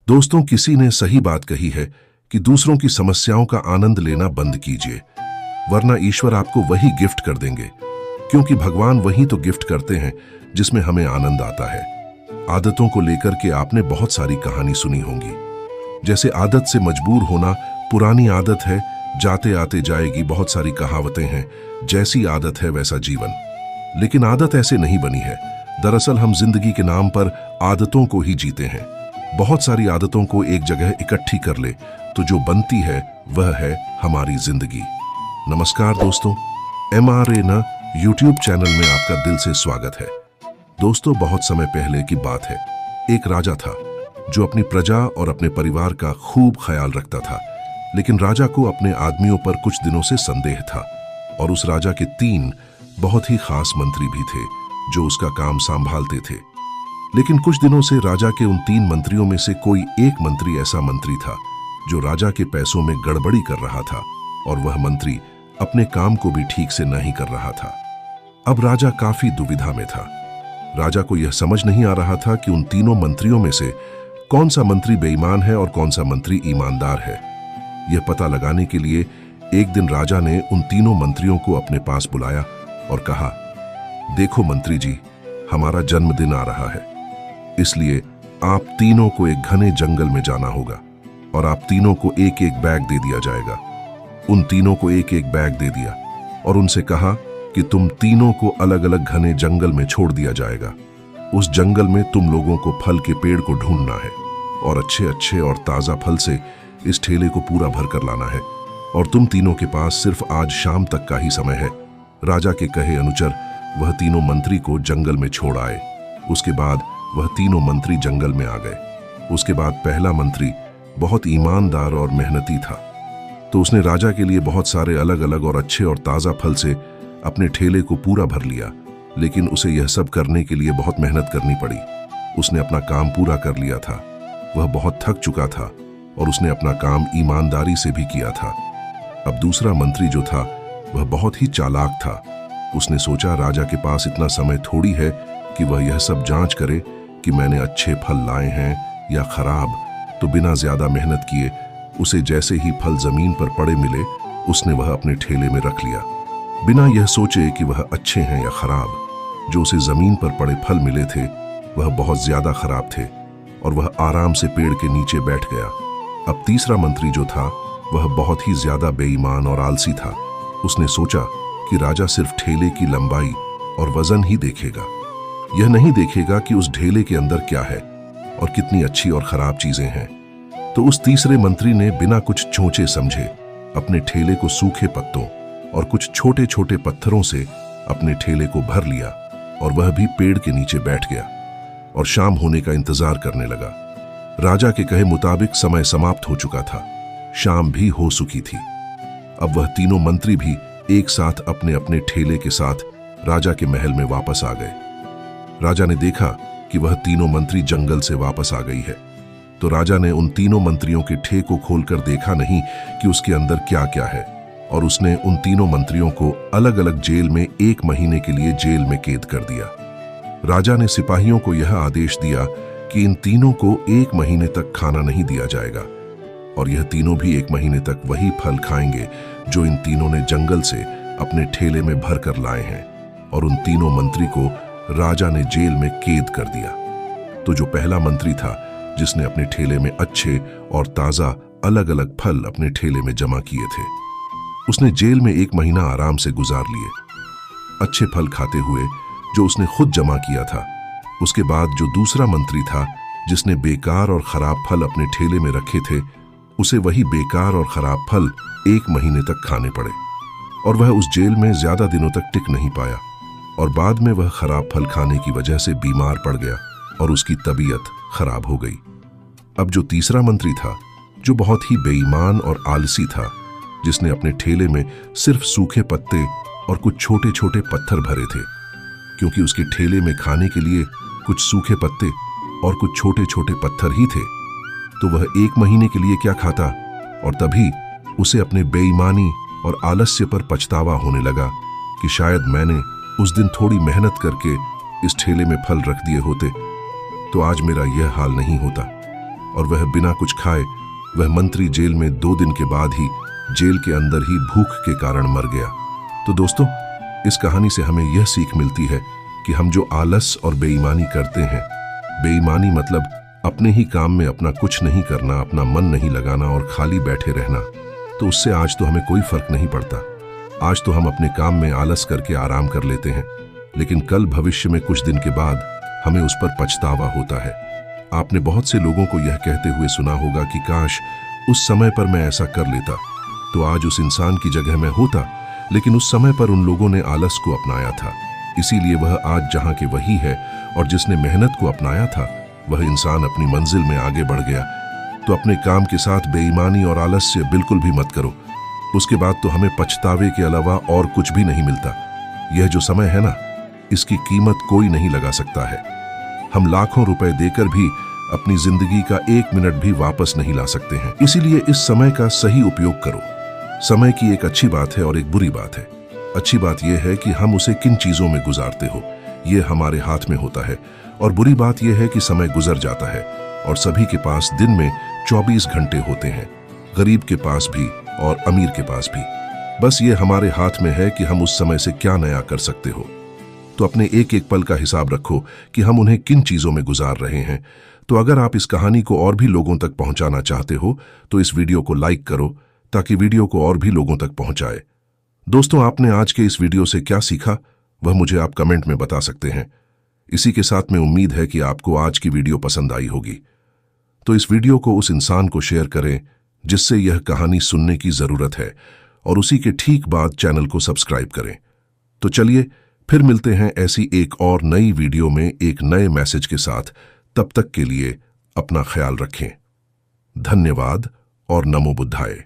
दोस्तों, किसी ने सही बात कही है कि दूसरों की समस्याओं का आनंद लेना बंद कीजिए, वरना ईश्वर आपको वही गिफ्ट कर देंगे। क्योंकि भगवान वही तो गिफ्ट करते हैं जिसमें हमें आनंद आता है। आदतों को लेकर के आपने बहुत सारी कहानी सुनी होंगी। जैसे आदत से मजबूर होना, पुरानी आदत है, जाते आते जाएगी, बहुत सारी कहावतें हैं। जैसी आदत है वैसा जीवन। लेकिन आदत ऐसे नहीं बनी है। दरअसल हम जिंदगी के नाम पर आदतों को ही जीते हैं। बहुत सारी आदतों को एक जगह इकट्ठी कर ले तो जो बनती है वह है हमारी जिंदगी। नमस्कार दोस्तों, MRA यूट्यूब चैनल में आपका दिल से स्वागत है। दोस्तों, बहुत समय पहले की बात है। एक राजा था जो अपनी प्रजा और अपने परिवार का खूब ख्याल रखता था। लेकिन राजा को अपने आदमियों पर कुछ दिनों से संदेह था और उस राजा के 3 बहुत ही खास मंत्री भी थे जो उसका काम संभालते थे। लेकिन कुछ दिनों से राजा के उन 3 मंत्रियों में से कोई एक मंत्री ऐसा मंत्री था जो राजा के पैसों में गड़बड़ी कर रहा था और वह मंत्री अपने काम को भी ठीक से नहीं कर रहा था। अब राजा काफी दुविधा में था। राजा को यह समझ नहीं आ रहा था कि उन तीनों मंत्रियों में से कौन सा मंत्री बेईमान है और कौन सा मंत्री ईमानदार है। यह पता लगाने के लिए एक दिन राजा ने उन तीनों मंत्रियों को अपने पास बुलाया और कहा, देखो मंत्री जी, हमारा जन्मदिन आ रहा है, इसलिए आप तीनों को एक घने जंगल में जाना होगा और आप तीनों को एक एक बैग दे दिया जाएगा। उन तीनों को एक एक बैग दे दिया और उनसे कहा कि तुम तीनों को अलग अलग घने जंगल में छोड़ दिया जाएगा। उस जंगल में तुम लोगों को फल के पेड़ को ढूंढना है और अच्छे अच्छे और ताजा फल से इस ठेले को पूरा भर कर लाना है और तुम तीनों के पास सिर्फ आज शाम तक का ही समय है। राजा के कहे अनुसार वह तीनों मंत्री को जंगल में छोड़ आए। उसके बाद वह तीनों मंत्री जंगल में आ गए। उसके बाद पहला मंत्री बहुत ईमानदार और मेहनती था, तो उसने राजा के लिए बहुत सारे अलग अलग और अच्छे और ताजा फल से अपने ठेले को पूरा भर लिया। लेकिन उसे यह सब करने के लिए बहुत मेहनत करनी पड़ी। उसने अपना काम पूरा कर लिया था। वह बहुत थक चुका था और उसने अपना काम ईमानदारी से भी किया था। अब दूसरा मंत्री जो था वह बहुत ही चालाक था। उसने सोचा राजा के पास इतना समय थोड़ी है कि वह यह सब जांच करे कि मैंने अच्छे फल लाए हैं या खराब, तो बिना ज्यादा मेहनत किए उसे जैसे ही फल जमीन पर पड़े मिले उसने वह अपने ठेले में रख लिया, बिना यह सोचे कि वह अच्छे हैं या खराब। जो उसे जमीन पर पड़े फल मिले थे वह बहुत ज्यादा खराब थे और वह आराम से पेड़ के नीचे बैठ गया। अब तीसरा मंत्री जो था वह बहुत ही ज्यादा बेईमान और आलसी था। उसने सोचा कि राजा सिर्फ ठेले की लंबाई और वजन ही देखेगा, यह नहीं देखेगा कि उस ढेले के अंदर क्या है और कितनी अच्छी और खराब चीजें हैं। तो उस तीसरे मंत्री ने बिना कुछ सोचे समझे अपने ठेले को सूखे पत्तों और कुछ छोटे छोटे पत्थरों से अपने ठेले को भर लिया और वह भी पेड़ के नीचे बैठ गया और शाम होने का इंतजार करने लगा। राजा के कहे मुताबिक समय समाप्त हो चुका था, शाम भी हो चुकी थी। अब वह तीनों मंत्री भी एक साथ अपने अपने ठेले के साथ राजा के महल में वापस आ गए। राजा ने देखा कि वह तीनों मंत्री जंगल से वापस आ गई है, तो राजा ने उन तीनों मंत्रियों के ठे को खोलकर देखा नहीं कि उसके अंदर क्या क्या है, और उसने उन तीनों मंत्रियों को अलग अलग जेल में 1 महीने के लिए जेल में कैद कर दिया। राजा ने सिपाहियों को यह आदेश दिया कि इन तीनों को 1 महीने तक खाना नहीं दिया जाएगा और यह तीनों भी 1 महीने तक वही फल खाएंगे जो इन तीनों ने जंगल से अपने ठेले में भर कर लाए हैं। और उन तीनों मंत्री को राजा ने जेल में कैद कर दिया। तो जो पहला मंत्री था जिसने अपने ठेले में अच्छे और ताजा अलग अलग फल अपने ठेले में जमा किए थे, उसने जेल में 1 महीना आराम से गुजार लिए, अच्छे फल खाते हुए जो उसने खुद जमा किया था। उसके बाद जो दूसरा मंत्री था जिसने बेकार और खराब फल अपने ठेले में रखे थे, उसे वही बेकार और खराब फल 1 महीने तक खाने पड़े और वह उस जेल में ज्यादा दिनों तक टिक नहीं पाया और बाद में वह खराब फल खाने की वजह से बीमार पड़ गया और उसकी तबीयत खराब हो गई। अब जो तीसरा मंत्री था जो बहुत ही बेईमान और आलसी था, जिसने अपने ठेले में सिर्फ सूखे पत्ते और कुछ छोटे छोटे पत्थर भरे थे, क्योंकि उसके ठेले में खाने के लिए कुछ सूखे पत्ते और कुछ छोटे छोटे पत्थर ही थे, तो वह 1 महीने के लिए क्या खाता। और तभी उसे अपने बेईमानी और आलस्य पर पछतावा होने लगा कि शायद मैंने उस दिन थोड़ी मेहनत करके इस ठेले में फल रख दिए होते तो आज मेरा यह हाल नहीं होता और वह बिना कुछ खाए वह मंत्री जेल में 2 दिन के बाद ही जेल के अंदर ही भूख के कारण मर गया। तो दोस्तों, इस कहानी से हमें यह सीख मिलती है कि हम जो आलस और बेईमानी करते हैं, बेईमानी मतलब अपने ही काम में अपना कुछ नहीं करना, अपना मन नहीं लगाना और खाली बैठे रहना, तो उससे आज तो हमें कोई फर्क नहीं पड़ता। आज तो हम अपने काम में आलस करके आराम कर लेते हैं, लेकिन कल भविष्य में कुछ दिन के बाद हमें उस पर पछतावा होता है। आपने बहुत से लोगों को यह कहते हुए सुना होगा कि काश उस समय पर मैं ऐसा कर लेता तो आज उस इंसान की जगह मैं होता, लेकिन उस समय पर उन लोगों ने आलस को अपनाया था, इसीलिए वह आज जहां के वही है, और जिसने मेहनत को अपनाया था वह इंसान अपनी मंजिल में आगे बढ़ गया। तो अपने काम के साथ बेईमानी और आलस्य बिल्कुल भी मत करो, उसके बाद तो हमें पछतावे के अलावा और कुछ भी नहीं मिलता। यह जो समय है ना, इसकी कीमत कोई नहीं लगा सकता है। हम लाखों रुपए देकर भी अपनी जिंदगी का 1 मिनट भी वापस नहीं ला सकते हैं। इसीलिए इस समय का सही उपयोग करो। समय की एक अच्छी बात है और एक बुरी बात है। अच्छी बात यह है कि हम उसे किन चीजों में गुजारते हो, यह हमारे हाथ में होता है, और बुरी बात यह है कि समय गुजर जाता है और सभी के पास दिन में 24 घंटे होते हैं, गरीब के पास भी और अमीर के पास भी। बस ये हमारे हाथ में है कि हम उस समय से क्या नया कर सकते हो। तो अपने एक एक पल का हिसाब रखो कि हम उन्हें किन चीजों में गुजार रहे हैं। तो अगर आप इस कहानी को और भी लोगों तक पहुंचाना चाहते हो तो इस वीडियो को लाइक करो ताकि वीडियो को और भी लोगों तक पहुंचाए। दोस्तों, आपने आज के इस वीडियो से क्या सीखा वह मुझे आप कमेंट में बता सकते हैं। इसी के साथ में उम्मीद है कि आपको आज की वीडियो पसंद आई होगी। तो इस वीडियो को उस इंसान को शेयर करें जिससे यह कहानी सुनने की जरूरत है, और उसी के ठीक बाद चैनल को सब्सक्राइब करें। तो चलिए फिर मिलते हैं ऐसी एक और नई वीडियो में एक नए मैसेज के साथ। तब तक के लिए अपना ख्याल रखें। धन्यवाद और नमो बुद्धाय।